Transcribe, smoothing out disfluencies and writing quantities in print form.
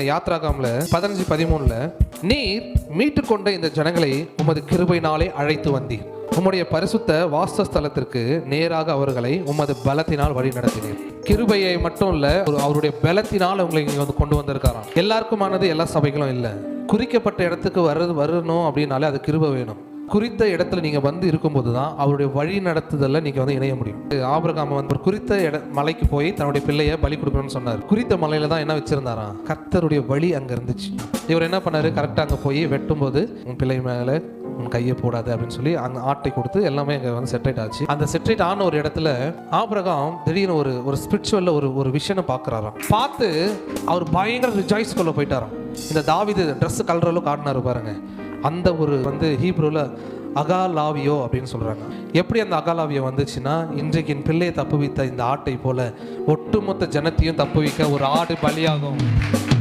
யாத்ராகம்ல 15:13 நீர் மீட்டு கொண்ட இந்த ஜனங்களை உமது கிருபையினாலே அழைத்து வந்தீர். உம்முடைய பரிசுத்த வாசஸ்தலத்திற்கு நேராக அவர்களை உமது பலத்தினால் வழி நடத்தினீர். கிருபையை மட்டும் இல்ல, அவருடைய பலத்தினால் உங்களை இங்க வந்து கொண்டு வந்திருக்காராம். எல்லாருக்குமானது எல்லா சபைகளும் இல்லை. குறிக்கப்பட்ட இடத்துக்கு வரணும் அப்படின்னாலே அது கிருபை வேணும். குறித்த இடத்துல நீங்க வந்து இருக்கும்போது தான் அவருடைய வழி நடத்துதல்ல நீங்க வந்து இணைய முடியும். ஆபிரகாம் வந்து ஒரு குறித்த மலைக்கு போய் தன்னுடைய பிள்ளைய பலி கொடுக்கணும்னு சொன்னார். குறித்த மலையில தான் என்ன வச்சிருந்தாராம், கர்த்தருடைய வழி அங்க இருந்துச்சு. இவர் என்ன பண்ணாரு, கரெக்டா அங்க போய் வெட்டும் போது உன் பிள்ளை மேல உன் கையை போடாது அப்படின்னு சொல்லி அந்த ஆட்டை கொடுத்து எல்லாமே அங்க வந்து செட்ரேட் ஆச்சு. அந்த செட்ரேட் ஆன ஒரு இடத்துல ஆபிரகாம் திடீர்னு ஒரு ஸ்பிரிச்சுவல்ல ஒரு விஷயம் பாக்குறாராம். பார்த்து அவர் பயங்கர ரிஜாய்ஸ் கொள்ள போயிட்டாராம். இந்த தாவீது ட்ரெஸ் கலரில் காட்டினாரு பாருங்க, அந்த ஒரு வந்து ஹீப்ரூல அகாலாவியோ அப்படின்னு சொல்றாங்க. எப்படி அந்த அகாலாவியோ வந்துச்சுன்னா, இன்றைக்கு என் பிள்ளையை தப்புவித்த இந்த ஆட்டை போல ஒட்டுமொத்த ஜனத்தையும் தப்புவிக்க ஒரு ஆடு பலியாகும்.